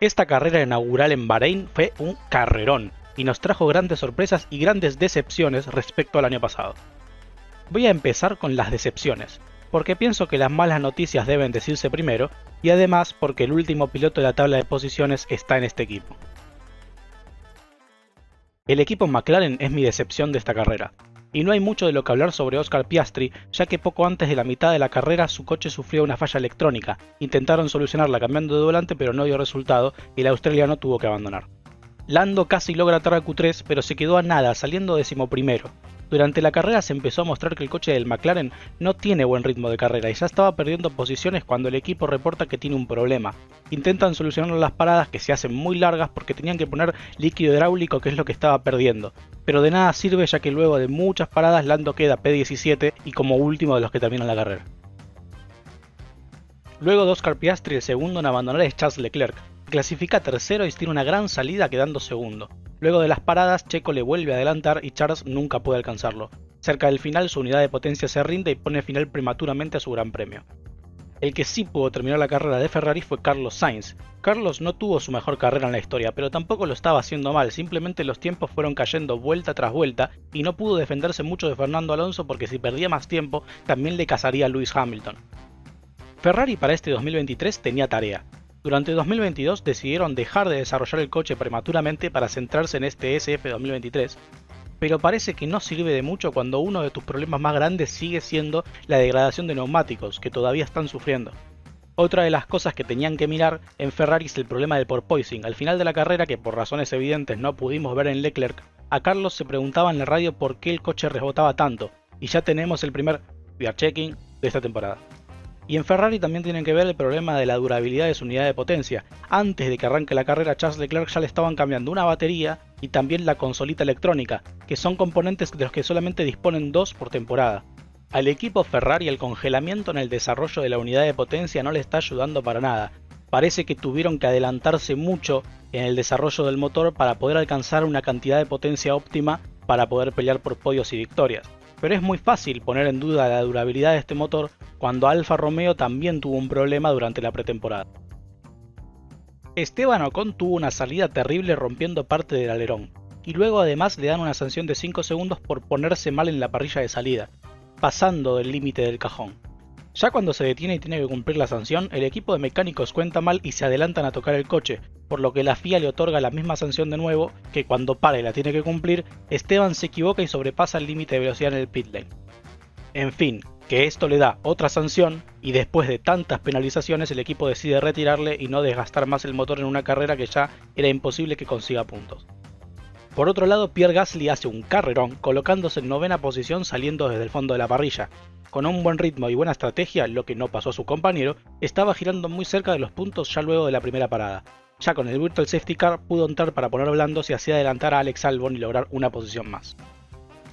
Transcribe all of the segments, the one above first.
Esta carrera inaugural en Bahrein fue un carrerón y nos trajo grandes sorpresas y grandes decepciones respecto al año pasado. Voy a empezar con las decepciones, porque pienso que las malas noticias deben decirse primero y además porque el último piloto de la tabla de posiciones está en este equipo. El equipo McLaren es mi decepción de esta carrera, y no hay mucho de lo que hablar sobre Oscar Piastri, ya que poco antes de la mitad de la carrera su coche sufrió una falla electrónica, intentaron solucionarla cambiando de volante pero no dio resultado y el australiano tuvo que abandonar. Lando casi logra atar a Q3 pero se quedó a nada, saliendo 11º. Durante la carrera se empezó a mostrar que el coche del McLaren no tiene buen ritmo de carrera y ya estaba perdiendo posiciones cuando el equipo reporta que tiene un problema. Intentan solucionar las paradas que se hacen muy largas porque tenían que poner líquido hidráulico, que es lo que estaba perdiendo. Pero de nada sirve, ya que luego de muchas paradas Lando queda P17 y como último de los que terminan la carrera. Luego de Oscar Piastri, el segundo en abandonar es Charles Leclerc, que clasifica tercero y tiene una gran salida quedando segundo. Luego de las paradas, Checo le vuelve a adelantar y Charles nunca puede alcanzarlo. Cerca del final su unidad de potencia se rinde y pone final prematuramente a su gran premio. El que sí pudo terminar la carrera de Ferrari fue Carlos Sainz. Carlos no tuvo su mejor carrera en la historia, pero tampoco lo estaba haciendo mal, simplemente los tiempos fueron cayendo vuelta tras vuelta y no pudo defenderse mucho de Fernando Alonso porque si perdía más tiempo también le cazaría a Lewis Hamilton. Ferrari para este 2023 tenía tarea. Durante 2022 decidieron dejar de desarrollar el coche prematuramente para centrarse en este SF 2023, pero parece que no sirve de mucho cuando uno de tus problemas más grandes sigue siendo la degradación de neumáticos, que todavía están sufriendo. Otra de las cosas que tenían que mirar en Ferrari es el problema del porpoising. Al final de la carrera, que por razones evidentes no pudimos ver en Leclerc, a Carlos se preguntaba en la radio por qué el coche rebotaba tanto, y ya tenemos el primer "we are checking" de esta temporada. Y en Ferrari también tienen que ver el problema de la durabilidad de su unidad de potencia. Antes de que arranque la carrera, Charles Leclerc ya le estaban cambiando una batería y también la consolita electrónica, que son componentes de los que solamente disponen 2 por temporada. Al equipo Ferrari el congelamiento en el desarrollo de la unidad de potencia no le está ayudando para nada. Parece que tuvieron que adelantarse mucho en el desarrollo del motor para poder alcanzar una cantidad de potencia óptima para poder pelear por podios y victorias. Pero es muy fácil poner en duda la durabilidad de este motor cuando Alfa Romeo también tuvo un problema durante la pretemporada. Esteban Ocon tuvo una salida terrible rompiendo parte del alerón, y luego además le dan una sanción de 5 segundos por ponerse mal en la parrilla de salida, pasando del límite del cajón. Ya cuando se detiene y tiene que cumplir la sanción, el equipo de mecánicos cuenta mal y se adelantan a tocar el coche, por lo que la FIA le otorga la misma sanción de nuevo, que cuando para y la tiene que cumplir, Esteban se equivoca y sobrepasa el límite de velocidad en el pit lane. En fin, que esto le da otra sanción, y después de tantas penalizaciones el equipo decide retirarle y no desgastar más el motor en una carrera que ya era imposible que consiga puntos. Por otro lado, Pierre Gasly hace un carrerón, colocándose en 9ª posición saliendo desde el fondo de la parrilla. Con un buen ritmo y buena estrategia, lo que no pasó a su compañero, estaba girando muy cerca de los puntos ya luego de la primera parada. Ya con el Virtual Safety Car pudo entrar para poner blandos y así adelantar a Alex Albon y lograr una posición más.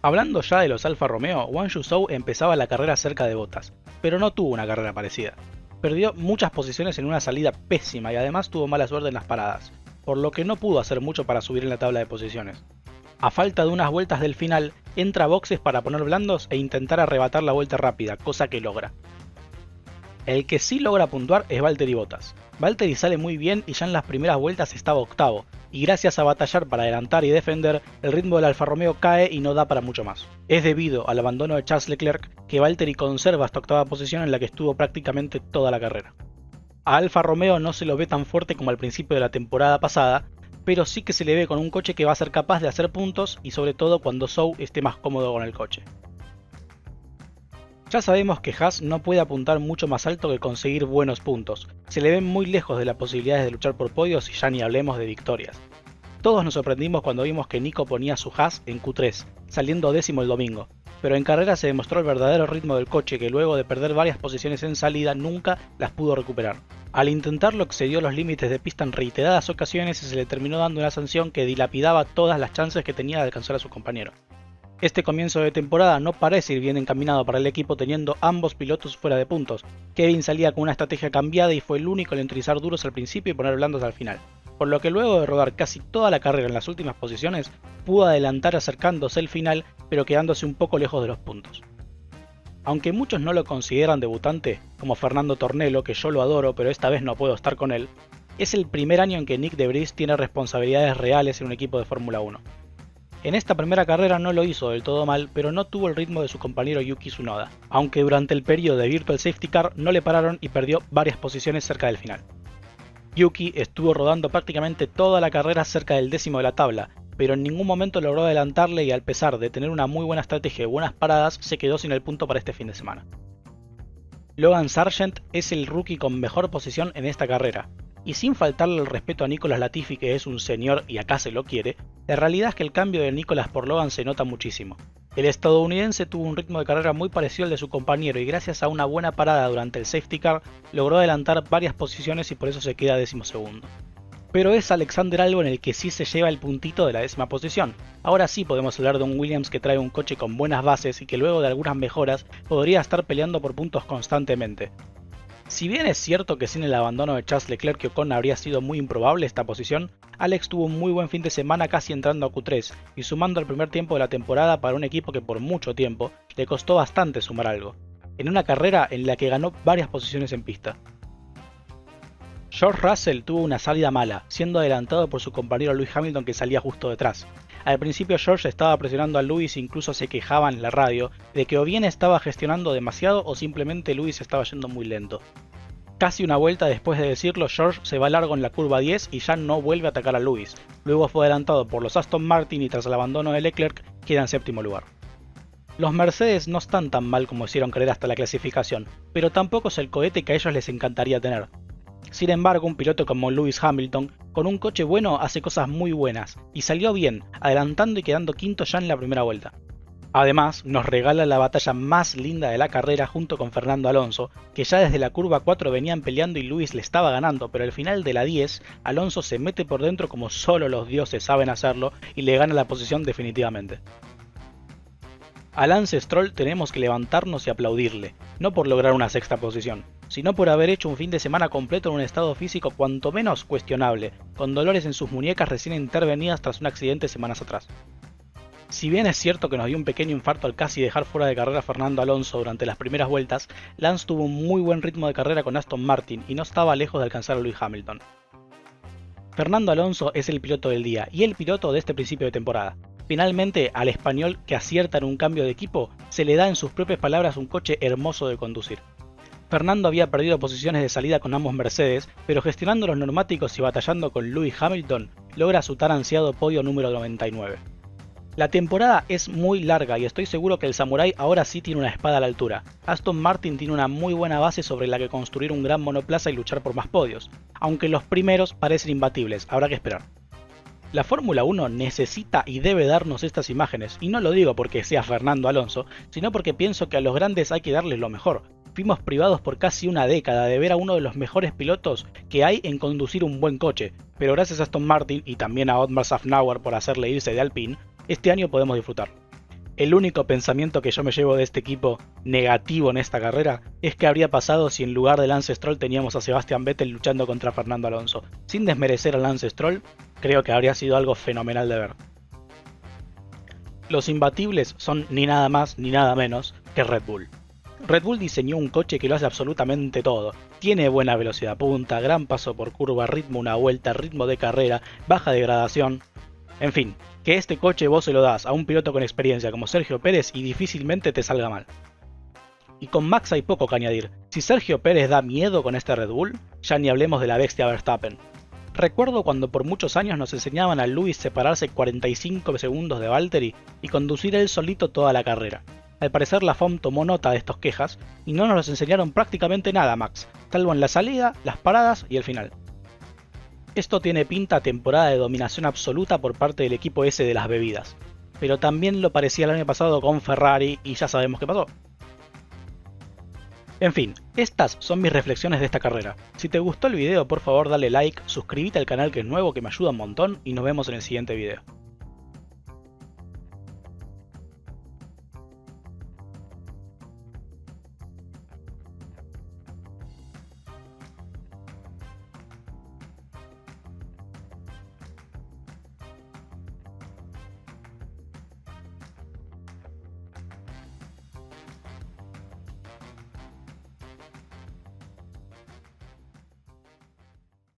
Hablando ya de los Alfa Romeo, Wang Yuzhou empezaba la carrera cerca de Bottas, pero no tuvo una carrera parecida. Perdió muchas posiciones en una salida pésima y además tuvo mala suerte en las paradas, por lo que no pudo hacer mucho para subir en la tabla de posiciones. A falta de unas vueltas del final, entra a boxes para poner blandos e intentar arrebatar la vuelta rápida, cosa que logra. El que sí logra puntuar es Valtteri Bottas. Valtteri sale muy bien y ya en las primeras vueltas estaba octavo, y gracias a batallar para adelantar y defender, el ritmo del Alfa Romeo cae y no da para mucho más. Es debido al abandono de Charles Leclerc que Valtteri conserva esta octava posición en la que estuvo prácticamente toda la carrera. A Alfa Romeo no se lo ve tan fuerte como al principio de la temporada pasada, pero sí que se le ve con un coche que va a ser capaz de hacer puntos y sobre todo cuando Zhou esté más cómodo con el coche. Ya sabemos que Haas no puede apuntar mucho más alto que conseguir buenos puntos, se le ven muy lejos de las posibilidades de luchar por podios y ya ni hablemos de victorias. Todos nos sorprendimos cuando vimos que Nico ponía su Haas en Q3, saliendo 10º el domingo, pero en carrera se demostró el verdadero ritmo del coche que luego de perder varias posiciones en salida nunca las pudo recuperar. Al intentarlo excedió los límites de pista en reiteradas ocasiones y se le terminó dando una sanción que dilapidaba todas las chances que tenía de alcanzar a su compañero. Este comienzo de temporada no parece ir bien encaminado para el equipo teniendo ambos pilotos fuera de puntos. Kevin salía con una estrategia cambiada y fue el único en utilizar duros al principio y poner blandos al final, por lo que luego de rodar casi toda la carrera en las últimas posiciones, pudo adelantar acercándose al final pero quedándose un poco lejos de los puntos. Aunque muchos no lo consideran debutante, como Fernando Tornello, que yo lo adoro pero esta vez no puedo estar con él, Es el primer año en que Nyck de Vries tiene responsabilidades reales en un equipo de Fórmula 1. En esta primera carrera no lo hizo del todo mal, pero no tuvo el ritmo de su compañero Yuki Tsunoda, aunque durante el periodo de Virtual Safety Car no le pararon y perdió varias posiciones cerca del final. Yuki estuvo rodando prácticamente toda la carrera cerca del décimo de la tabla, pero en ningún momento logró adelantarle y a pesar de tener una muy buena estrategia y buenas paradas, se quedó sin el punto para este fin de semana. Logan Sargent es el rookie con mejor posición en esta carrera, y sin faltarle el respeto a Nicholas Latifi, que es un señor y acá se lo quiere, la realidad es que el cambio de Nicholas por Logan se nota muchísimo. El estadounidense tuvo un ritmo de carrera muy parecido al de su compañero y gracias a una buena parada durante el safety car logró adelantar varias posiciones y por eso se queda 12º. Pero es Alexander Albon el que sí se lleva el puntito de la 10ª posición. Ahora sí podemos hablar de un Williams que trae un coche con buenas bases y que luego de algunas mejoras podría estar peleando por puntos constantemente. Si bien es cierto que sin el abandono de Charles Leclerc y Ocon habría sido muy improbable esta posición, Alex tuvo un muy buen fin de semana casi entrando a Q3 y sumando al primer tiempo de la temporada para un equipo que por mucho tiempo le costó bastante sumar algo, en una carrera en la que ganó varias posiciones en pista. George Russell tuvo una salida mala, siendo adelantado por su compañero Lewis Hamilton que salía justo detrás. Al principio George estaba presionando a Lewis e incluso se quejaba en la radio de que o bien estaba gestionando demasiado o simplemente Lewis estaba yendo muy lento. Casi una vuelta después de decirlo, George se va largo en la curva 10 y ya no vuelve a atacar a Lewis. Luego fue adelantado por los Aston Martin y tras el abandono de Leclerc queda en 7º lugar. Los Mercedes no están tan mal como hicieron creer hasta la clasificación, pero tampoco es el cohete que a ellos les encantaría tener. Sin embargo, un piloto como Lewis Hamilton, con un coche bueno, hace cosas muy buenas, y salió bien, adelantando y quedando quinto ya en la primera vuelta. Además, nos regala la batalla más linda de la carrera junto con Fernando Alonso, que ya desde la curva 4 venían peleando y Lewis le estaba ganando, pero al final de la 10, Alonso se mete por dentro como solo los dioses saben hacerlo y le gana la posición definitivamente. A Lance Stroll tenemos que levantarnos y aplaudirle, no por lograr una 6ª posición, sino por haber hecho un fin de semana completo en un estado físico cuanto menos cuestionable, con dolores en sus muñecas recién intervenidas tras un accidente semanas atrás. Si bien es cierto que nos dio un pequeño infarto al casi dejar fuera de carrera a Fernando Alonso durante las primeras vueltas, Lance tuvo un muy buen ritmo de carrera con Aston Martin y no estaba lejos de alcanzar a Lewis Hamilton. Fernando Alonso es el piloto del día y el piloto de este principio de temporada. Finalmente, al español que acierta en un cambio de equipo, se le da en sus propias palabras un coche hermoso de conducir. Fernando había perdido posiciones de salida con ambos Mercedes, pero gestionando los neumáticos y batallando con Lewis Hamilton, logra su tan ansiado podio número 99. La temporada es muy larga y estoy seguro que el Samurai ahora sí tiene una espada a la altura. Aston Martin tiene una muy buena base sobre la que construir un gran monoplaza y luchar por más podios, aunque los primeros parecen imbatibles, habrá que esperar. La Fórmula 1 necesita y debe darnos estas imágenes, y no lo digo porque sea Fernando Alonso, sino porque pienso que a los grandes hay que darles lo mejor. Fuimos privados por casi una década de ver a uno de los mejores pilotos que hay en conducir un buen coche, pero gracias a Aston Martin y también a Otmar Szafnauer por hacerle irse de Alpine, este año podemos disfrutar. El único pensamiento que yo me llevo de este equipo negativo en esta carrera es que habría pasado si en lugar de Lance Stroll teníamos a Sebastian Vettel luchando contra Fernando Alonso. Sin desmerecer a Lance Stroll, creo que habría sido algo fenomenal de ver. Los imbatibles son ni nada más ni nada menos que Red Bull. Red Bull diseñó un coche que lo hace absolutamente todo. Tiene buena velocidad punta, gran paso por curva, ritmo una vuelta, ritmo de carrera, baja degradación. En fin, que este coche vos se lo das a un piloto con experiencia como Sergio Pérez y difícilmente te salga mal. Y con Max hay poco que añadir. Si Sergio Pérez da miedo con este Red Bull, ya ni hablemos de la bestia Verstappen. Recuerdo cuando por muchos años nos enseñaban a Lewis separarse 45 segundos de Valtteri y conducir él solito toda la carrera. Al parecer la FOM tomó nota de estas quejas y no nos los enseñaron prácticamente nada a Max, salvo en la salida, las paradas y el final. Esto tiene pinta a temporada de dominación absoluta por parte del equipo ese de las bebidas, pero también lo parecía el año pasado con Ferrari y ya sabemos qué pasó. En fin, estas son mis reflexiones de esta carrera. Si te gustó el video por favor dale like, suscríbete al canal que es nuevo que me ayuda un montón y nos vemos en el siguiente video.